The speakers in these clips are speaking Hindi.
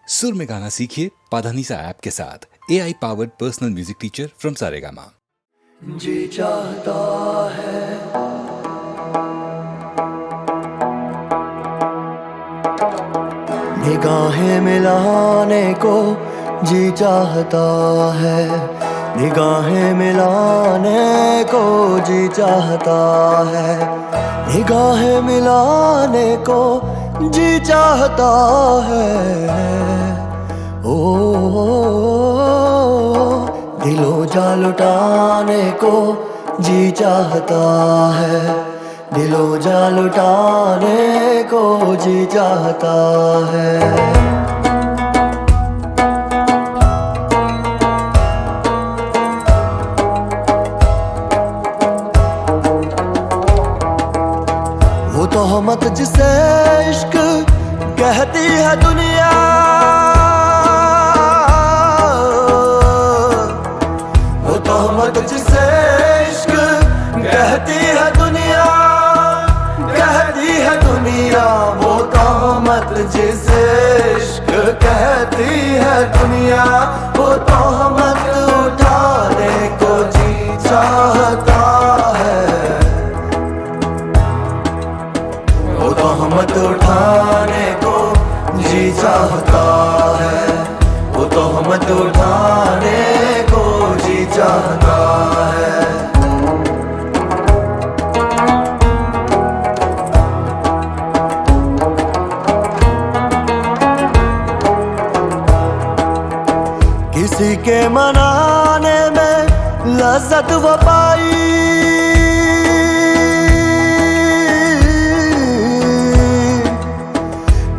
सुर में गाना सीखिए पाधानीसा ऐप के साथ। AI powered personal music teacher from Saregama. जी चाहता है निगाहें मिलाने को, जी चाहता है निगाहें मिलाने को, जी चाहता है निगाहें मिलाने को, जी चाहता है। ओ दिलो जा लुटाने को, जी चाहता है दिलो जा लुटाने को, जी चाहता है। वो तोहमत जिसे इश्क कहती है दुनिया, वो तोहमत जिसे इश्क कहती है दुनिया, कहती है दुनिया। वो तोहमत जिसे इश्क कहती है दुनिया, वो तोहमत उठाने को जी चाहता है। वो तोहमत उठाने को जी चाहता है, वो तोहमत उठाने को जी चाहता है। किसी के मनाने में लज़्ज़त वो पाई,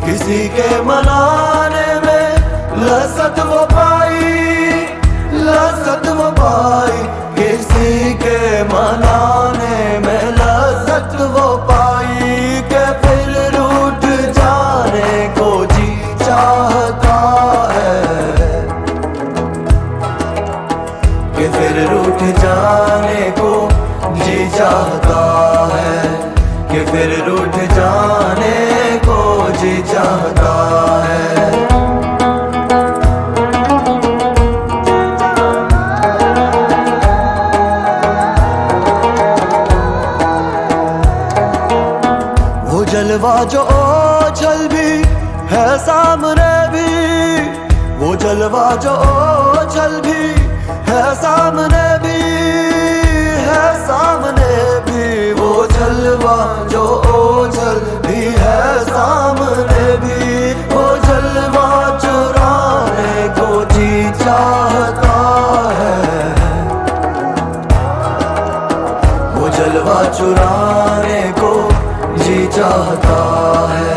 किसी के मनाने में लज़्ज़त वो पाई, लज़्ज़त वो पाई। किसी के मनाने में लज़्ज़त वो पाई के फिर रूठ जाने को जी चाहता है, कि फिर रूठ जाने को जी चाहता है, कि फिर रूठ जाने को जी चाहता है। वो जलवा जो ओझल भी है सामने भी, वो जलवा जो ओझल भी है सामने भी, है सामने भी। वो जलवा जो ओझल भी है सामने भी, वो जलवा चुराने को जी चाहता है, वो जलवा चुराने को जी चाहता है,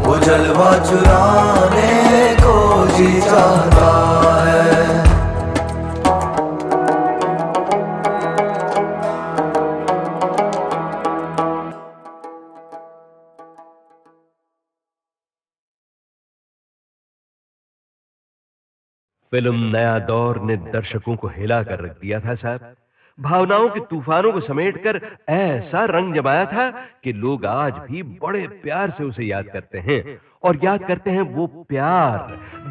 वो जलवा चुराने को जी चाहता है। फिल्म नया दौर ने दर्शकों को हिला कर रख दिया था साहब। भावनाओं के तूफानों को समेटकर ऐसा रंग जमाया था कि लोग आज भी बड़े प्यार से उसे याद करते हैं, और याद करते हैं वो प्यार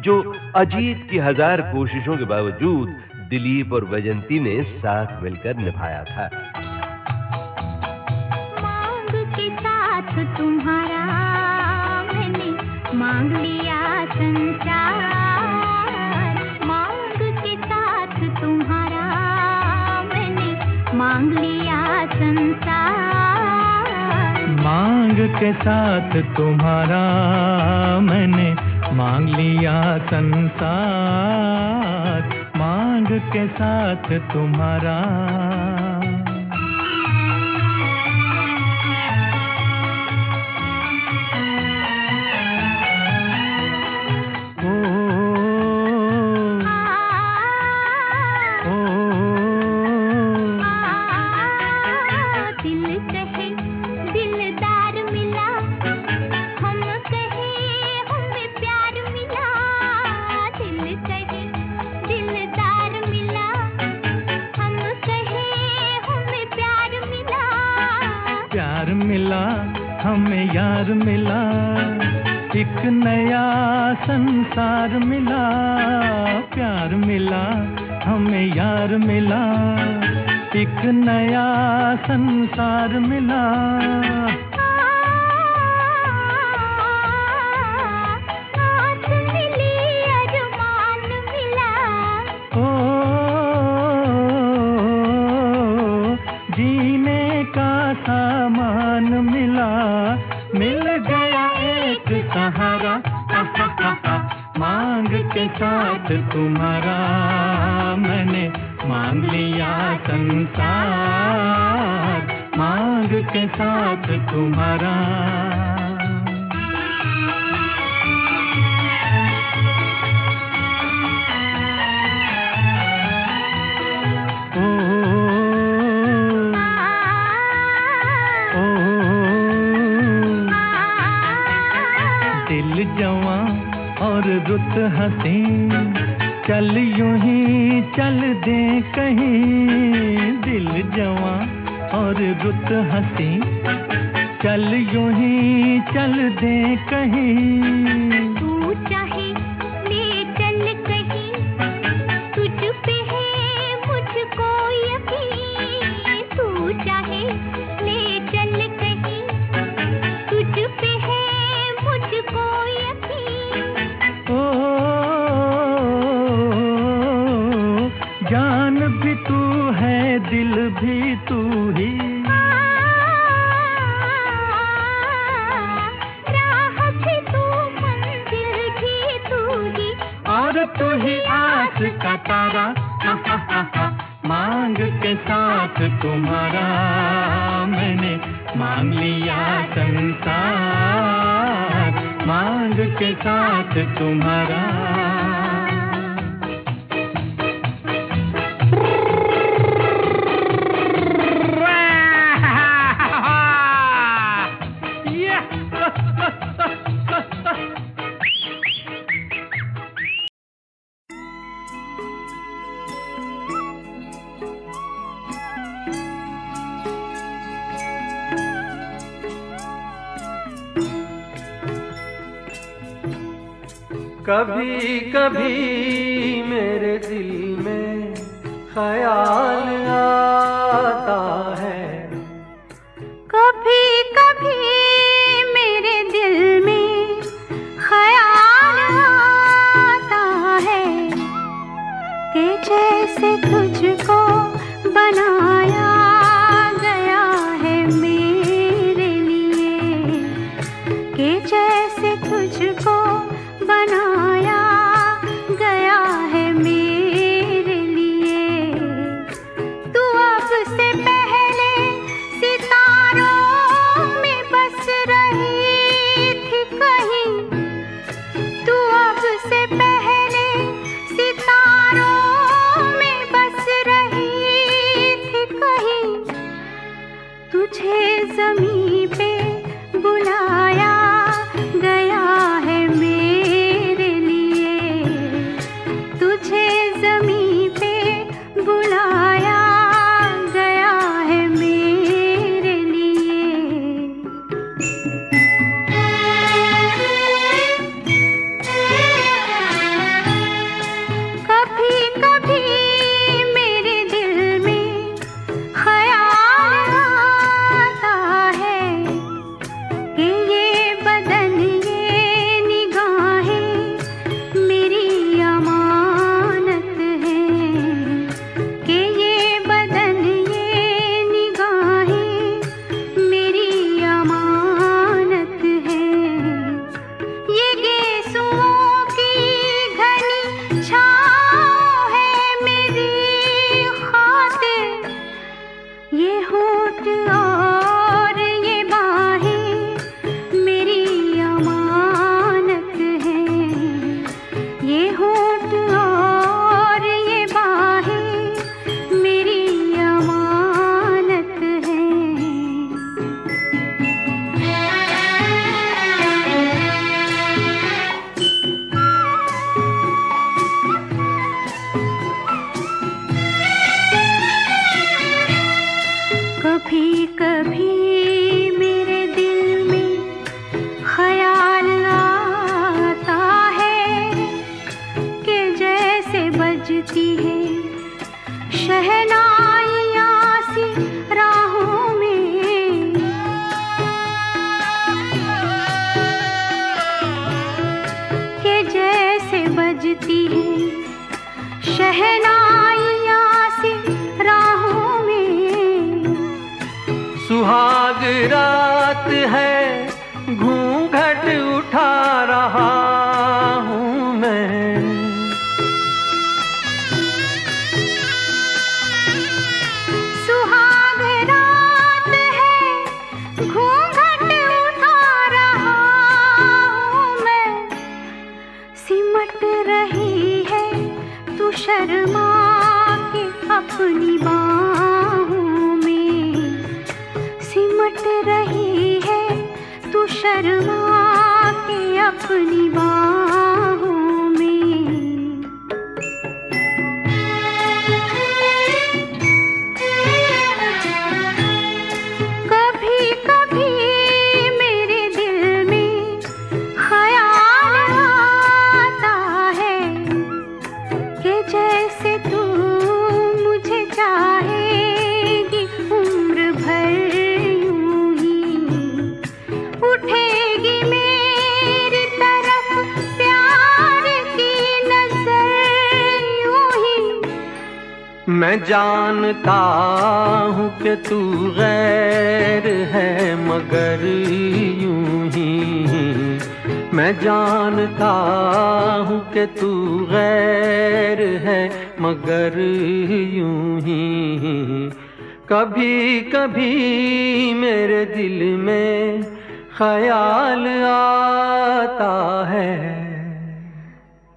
जो अजीत की 1000 कोशिशों के बावजूद दिलीप और वैजंती ने साथ मिलकर निभाया था। मांग के साथ तुम्हारा मैंने मांग लिया संसार, मांग के साथ तुम्हारा मैंने मांग लिया संसार, मांग के साथ तुम्हारा मैंने मांग लिया संसार, मांग के साथ तुम्हारा। प्यार मिला हमें यार मिला, एक नया संसार मिला, प्यार मिला, हमें यार मिला। एक नया संसार मिला। साथ मिली अरमान मिला। ओ जीने का सामान मिला, मिल गया एक सहारा। मांग के साथ तुम्हारा मैंने मांग लिया संसार, मांग के साथ तुम्हारा। दिल जवां और रुत हंसी, चल यूं ही चल दे कहीं। दिल जवां और रुत हंसी, चल यूं ही चल दे कहीं। तू चाहे ले चल कहीं, तुझ पे है मुझको यकीन। तू चाहे ले चल कहीं, तुझ पे है मुझको यकीन। ओ जान भी तू है, दिल भी तू ही। राह भी तू, मंजिल भी तू ही। और तू ही आस का तारा। मांग के साथ तुम्हारा मैंने मांग लिया संसार, मांग के साथ तुम्हारा। कभी कभी मेरे दिल में ख्याल आता है। कभी कभी मेरे दिल में ख्याल आता है कि जैसे तुझको बनाया गया है मेरे लिए, कि जैसे तुझको बनाया गया है मेरे लिए। तू अब से पहले सितारों में बस रही थी कहीं। तू अब से पहले सितारों में बस रही थी कहीं। तुझे ज़मीं पे बुलाया गया है मेरे लिए, तुझे ज़मीं पे बुलाया गया है मेरे लिए। कभी कभी मेरे दिल में ख्याल आता है कि ये बदन ये निगाहें मेरी अमानत है, कि ये बदन ये निगाहें मेरी अमानत है। ये गेसुओं की घनी छाँव है मेरी खातिर, ये होठ और ये बाहें मेरी अमानत है। ये होठ और ये बाहें मेरी अमानत है। कभी कभी मेरे दिल में ख्याल आता बजती है शहनाइयाँ सी राहों में। सुहाग रात है घूंघट उठा रहा हूँ मैं। सुहाग रात है घूंघट उठा रहा हूँ मैं। सिमट रही है तू शर्मा के अपनी बाहों में। सिमट रही है तू शर्मा के अपनी बाहों में। कभी कभी मेरे दिल में ख्याल आता है कि जैसे तू मुझे चाहेगी उम्र भर यूं ही। उठेगी मेरी तरफ प्यार की नजर यूं ही। मैं जानता हूँ कि तू गैर है मगर यूं ही। मैं जानता हूँ कि तू गैर है मगर यूं ही। कभी कभी मेरे दिल में ख्याल आता है।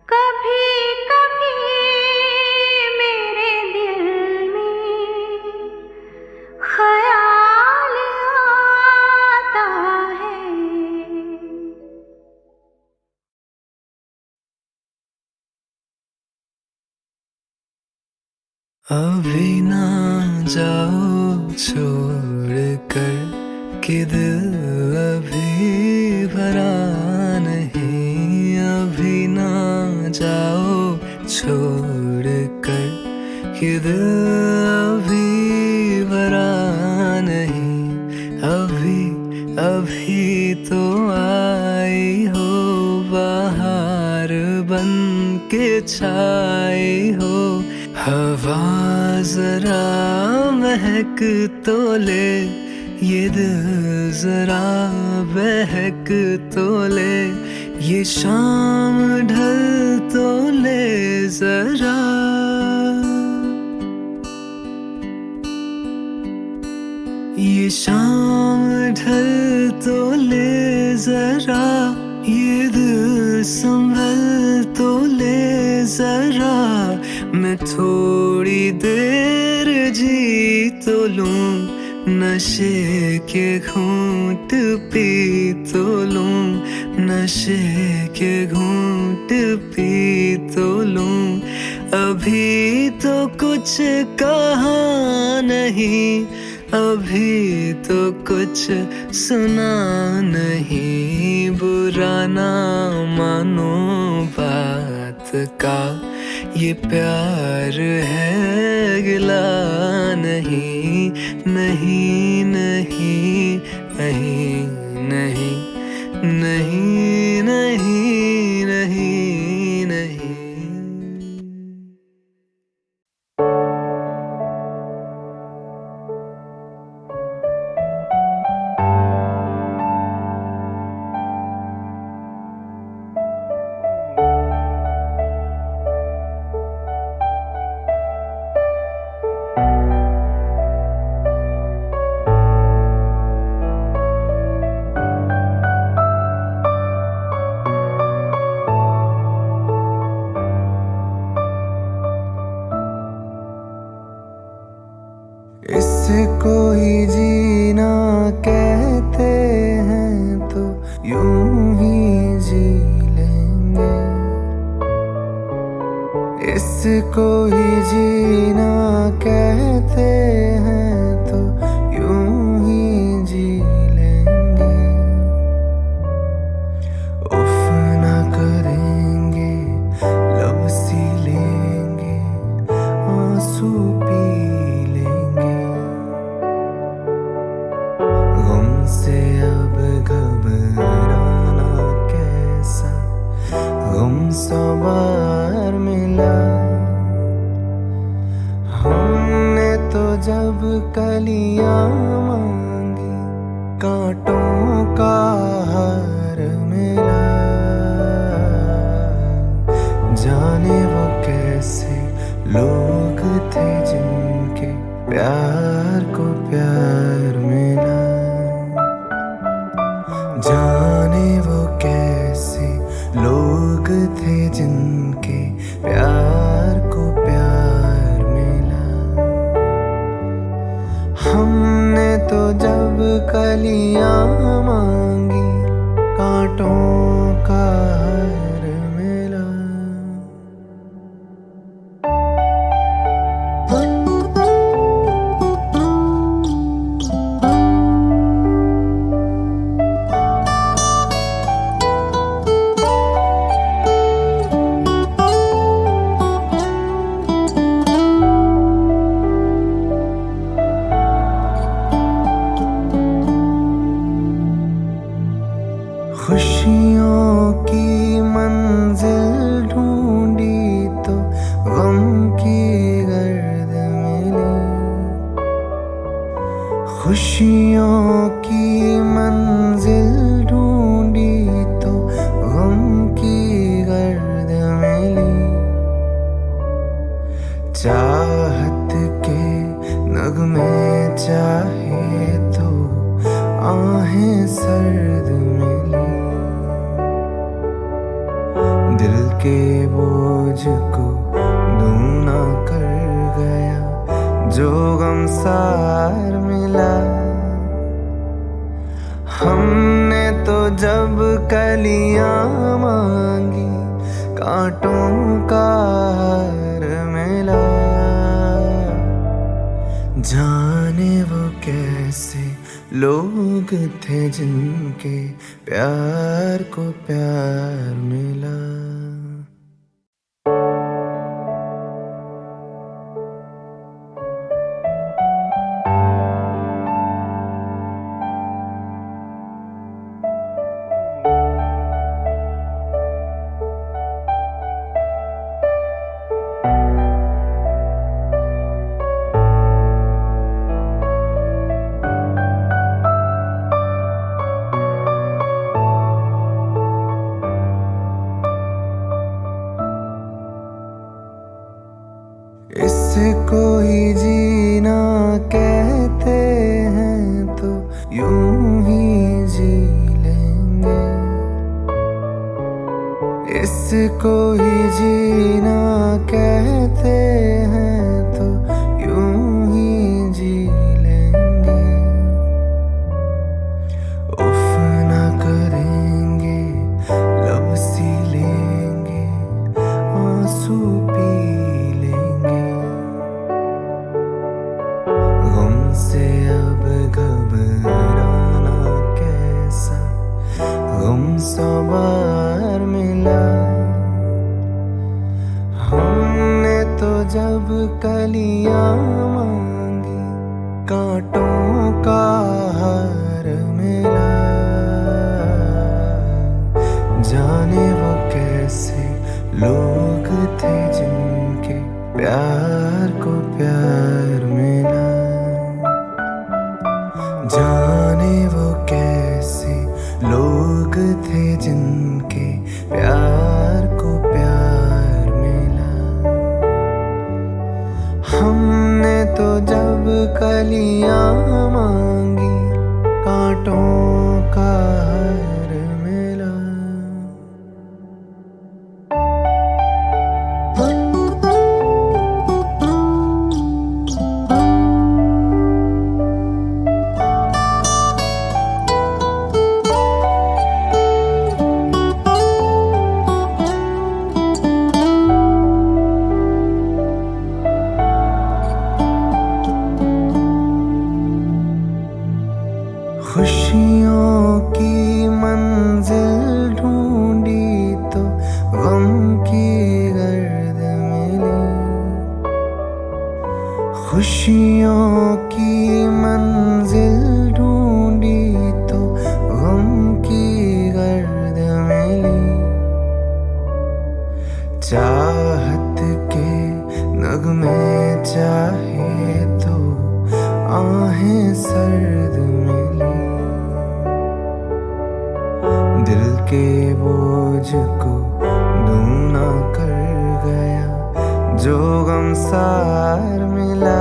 कभी कभी मेरे दिल में ख्याल आता है। अभी ना जाओ छोड़ कर कि दिल अभी भरा नहीं। अभी ना जाओ छोड़ कर कि दिल अभी भरा नहीं। अभी अभी तो आई हो बाहर बन के छाई हो। हवा जरा महक तो ले ये दिल जरा बहक तो ले। ये शाम ढल तो ले जरा। ये शाम ढल तो ले जरा। ये दिल संभल तो ले जरा। मैं थोड़ी देर जी तो लूं नशे के घूंट पी तो लूं। नशे के घूंट पी तो लूं। अभी तो कुछ कहा नहीं। अभी तो कुछ सुना नहीं। बुरा ना मानो बात का ये प्यार है गिला नहीं। नहीं नहीं नहीं नहीं नहीं नहीं नहीं नहीं। इसको ही जीना कहते हैं तो यूं ही जी लेंगे। इसको ही जीना कहते हैं तो यूं ही जी लेंगे। उफ ना करेंगे लब सी लेंगे आंसू पी लेंगे। गम से अब घबराना कैसा। गम 100 बार मिला। हमने तो जब कलियां मांगी कांटों का हार मिला। जाने वो कैसे लोग थे जिनके प्यार को प्यार मिला। जाने वो कैसे लोग थे जिनके प्यार को प्यार मिला। हमने तो जब कलियां मांगी कांटों का हार मिला। खुशियों की मंजिल ढूंढी तो गम की गर्द मिली। खुशियों की मंजिल ढूंढी तो गम की गर्द मिली। चाहत के नगमे चाहे तो आहें सर्द मिली। दिल के बोझ को दूना कर गया जो गमसार मिला। हमने तो जब कलियां मांगी कांटों का हार मिला। जाने वो कैसे लोग थे जिनके प्यार को प्यार मिला। इसको ही जीना कहते हैं तो यूं ही जी लेंगे। इसको ही जीना कहते हैं तो यूं ही जी लेंगे। उफ ना करेंगे लब सी लेंगे आंसू पी लेंगे। गम से अब घबराना कैसा गम 100 बार मिला। हमने तो जब कलियां मांगी कांटों का हार मिला। जाने वो कैसे लोग थे जिनके प्यार को प्यार मिला। जाने वो कैसे लोग थे जिनके प्यार को प्यार मिला। हमने तो जब कलियां मांगी कांटों का हार मिला। खुशियों की मंजिल ढूंढी तो गम की गर्द मिली। खुशियों की मंजिल ढूंढी तो गम की गर्द मिली। चाहत के नगमे चाहे तो आहें सर्द मिली, दिल के बोझ को दूना कर गया जो गमसार मिला।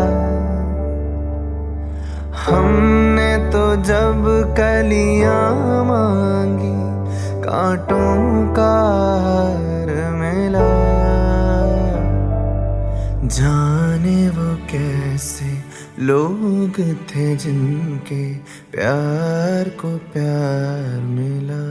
हमने तो जब कलियां मांगी कांटों का हार मिला। जाने वो कैसे लोग थे जिनके प्यार को प्यार मिला।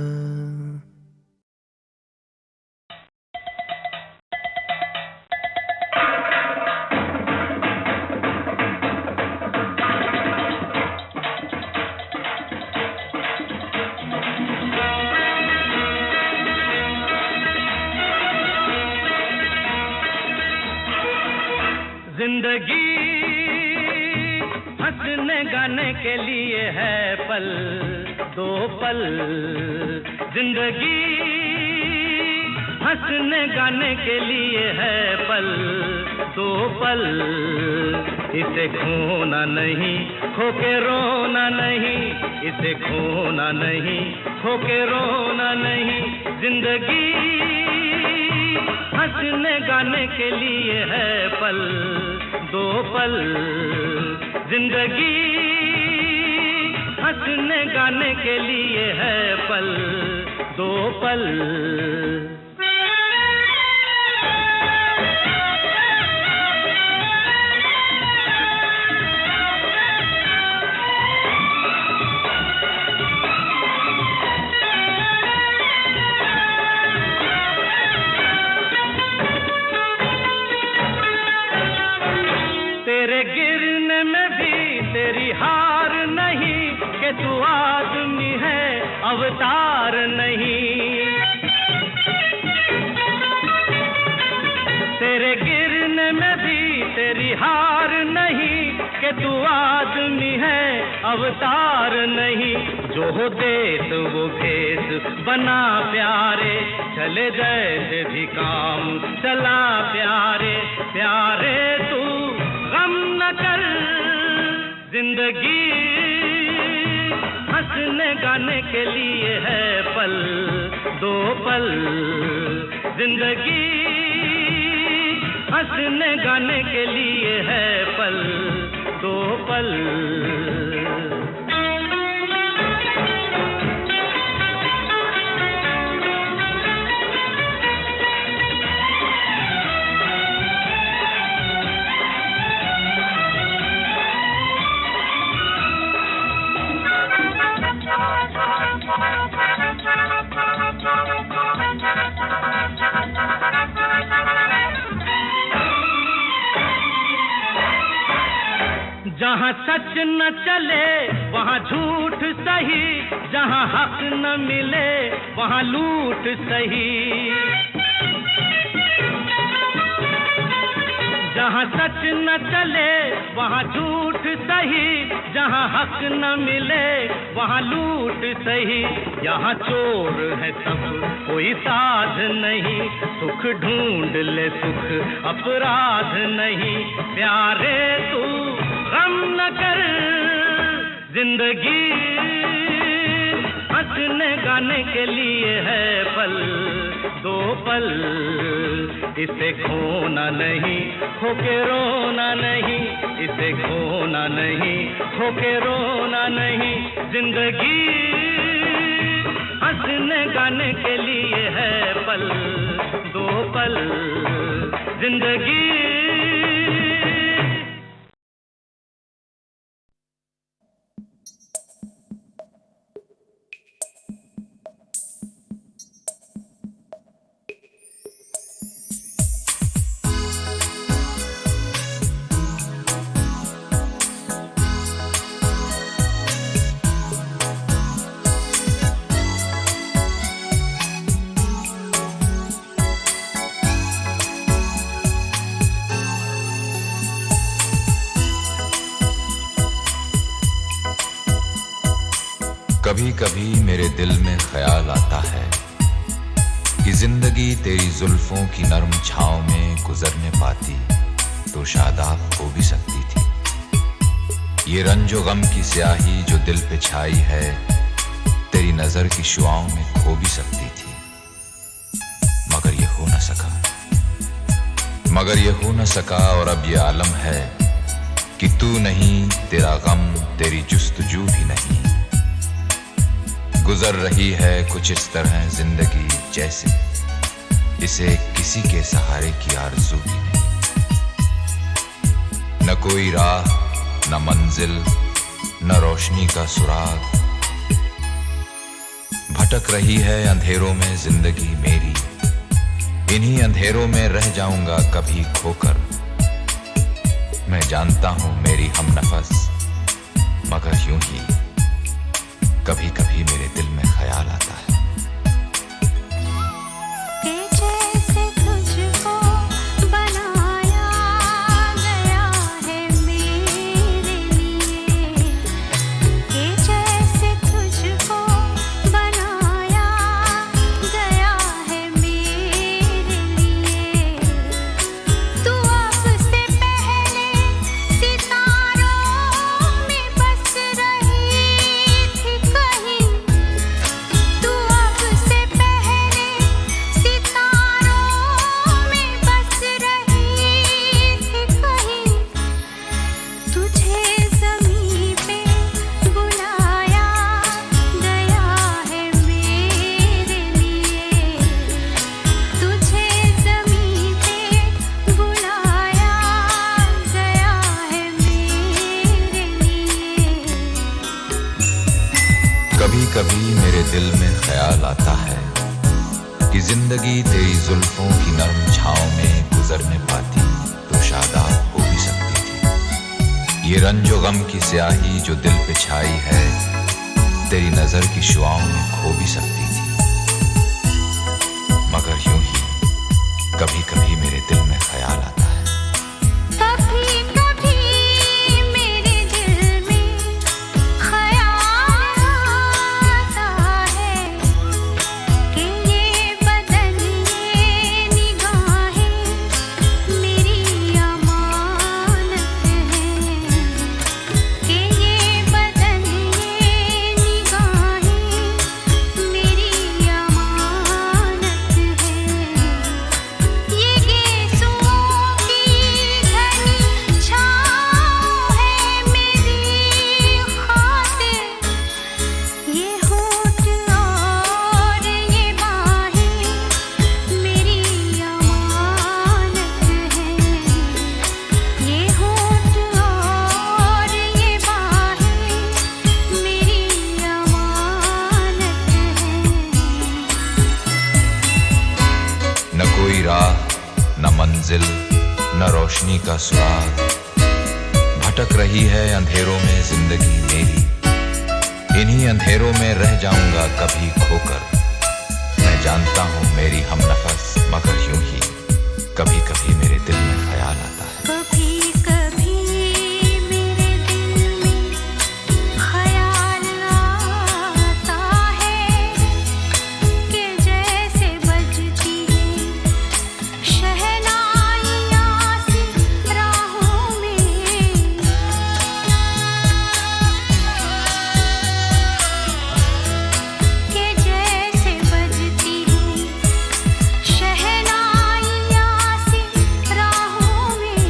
जिंदगी हंसने गाने के लिए है पल दो पल। जिंदगी हंसने गाने के लिए है पल दो पल। इसे खोना नहीं खो के रोना नहीं, इसे खोना नहीं खो के रोना नहीं। जिंदगी हंसने गाने के लिए है पल दो पल। जिंदगी हंसने गाने के लिए है पल दो पल। तेरे गिरने में भी तेरी हार नहीं कि तू आदमी है अवतार नहीं। तेरे गिरने में भी तेरी हार नहीं कि तू आदमी है अवतार नहीं। जो हो देश वो भेष बना प्यारे, चले जैसे भी काम चला प्यारे। प्यारे तू गम न कर, जिंदगी हंसने गाने के लिए है पल दो पल। जिंदगी हंसने गाने के लिए है पल दो पल। जहाँ सच न चले वहाँ झूठ सही, जहाँ हक न मिले वहाँ लूट सही। जहाँ सच न चले वहाँ झूठ सही, जहाँ हक न मिले वहाँ लूट सही। यहाँ चोर है सब कोई साध नहीं, सुख ढूंढ ले सुख अपराध नहीं। प्यारे तू गम न कर, जिंदगी हंसने गाने के लिए है पल दो पल। इसे खोना नहीं खो के रोना नहीं, इसे खोना नहीं खो के रोना नहीं। जिंदगी हंसने गाने के लिए है पल दो पल। जिंदगी कभी कभी मेरे दिल में ख्याल आता है कि जिंदगी तेरी जुल्फों की नरम छांव में गुजरने पाती तो शादाब हो भी सकती थी। ये रंजो गम की स्याही जो दिल पे छाई है तेरी नजर की शुआओं में खो भी सकती थी। मगर ये हो न सका, मगर ये हो न सका। और अब ये आलम है कि तू नहीं, तेरा गम, तेरी जुस्तजू भी नहीं। गुजर रही है कुछ इस तरह जिंदगी जैसे इसे किसी के सहारे की आरज़ू भी नहीं। न कोई राह, न मंजिल, न रोशनी का सुराग। भटक रही है अंधेरों में जिंदगी मेरी, इन्हीं अंधेरों में रह जाऊंगा कभी खोकर। मैं जानता हूं मेरी हमनफस, मगर यूं ही कभी कभी मेरे दिल में ख्याल आता है जैसे तुझको बनाया गया है मेरे लिए, कि जैसे तुझको बनाया गया है मेरे लिए। तू अब से पहले सितारों में बस रही थी कहीं, तू अब से पहले सितारों में बस रही थी कहीं। तुझे ज़मीं पे बुलाया गया है मेरे लिए, तुझे ज़मीं पे बुलाया गया है मेरे लिए। कभी कभी मेरे दिल में ख्याल आता है कि जिंदगी तेरी जुल्फों की नरम छांव में गुजरने पाती तो शादाब हो भी सकती थी। ये रंजो गम की स्याही जो दिल पे छाई है तेरी नजर की शुआओं में खो भी सकती थी। मगर यूं ही कभी कभी मेरे दिल में ख्याल आता है कभी कभी मेरे दिल में ख्याल आता है कि ये बदन, ये निगाहें मेरी अमानत हैं, कि ये बदन, ये निगाहें मेरी अमानत हैं। ये गेसुओं की घनी छाँव है मेरी खातिर, ये होठ और ये बाहें मेरी अमानत हैं, ये होठ और ये बाहें मेरी अमानत हैं। न कोई राह, न मंजिल, न रोशनी का सुराग। भटक रही है अंधेरों में जिंदगी मेरी, इन्हीं अंधेरों में रह जाऊंगा कभी खोकर। मैं जानता हूं मेरी हमनफस, मगर यूं ही कभी कभी मेरे दिल में ख्याल आता है कभी कभी मेरे दिल में ख्याल आता है कि जैसे बजती है शहनाइयाँ सी राहों में, कि जैसे बजती है शहनाइयाँ सी राहों में।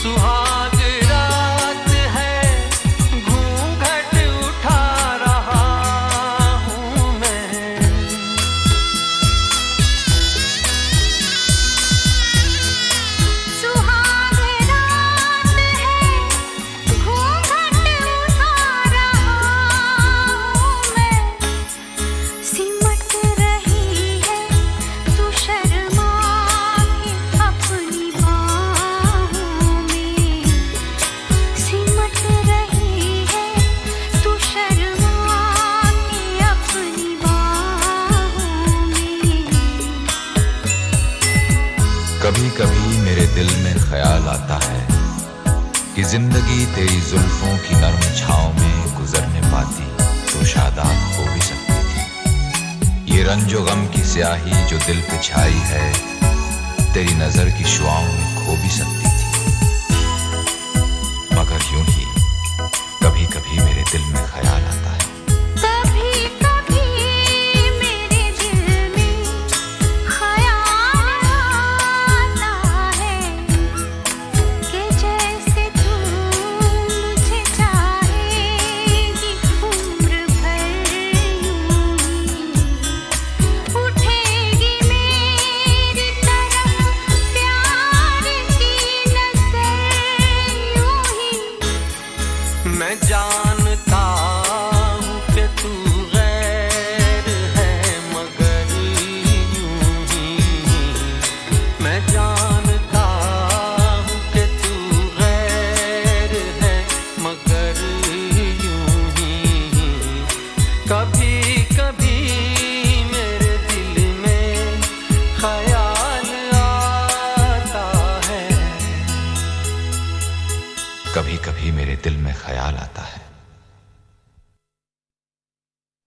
सुहाग रात है, घूंघट उठा रहा हूँ मैं। सुहाग रात है, घूंघट उठा रहा हूँ मैं। सिमट रही है तू शर्मा के अपनी बाहों में, सिमट रही है तू शर्मा के अपनी बाहों में। कभी कभी मेरे दिल में ख्याल आता है कि जिंदगी तेरी जुल्फों की नरम छांव में गुजरने पाती तो शादाब हो भी सकती थी। ये रंजो गम की स्याही जो दिल पे छाई है तेरी नजर की शुआओं में खो भी सकती थी, मगर यूं ही कभी कभी मेरे दिल में ख्याल आता है। कभी कभी मेरे दिल में ख्याल आता है कि जैसे तू मुझे चाहेगी उम्र भर यूं ही उठेगी मेरी तरफ प्यार की नजर यूं ही। मैं जानता हूँ कि तू गैर है मगर यूं ही, मैं जानता हूँ कि तू गैर है मगर यूं ही, कभी कभी मेरे दिल में ख्याल आता है। कभी कभी मेरे दिल में ख्याल आता है।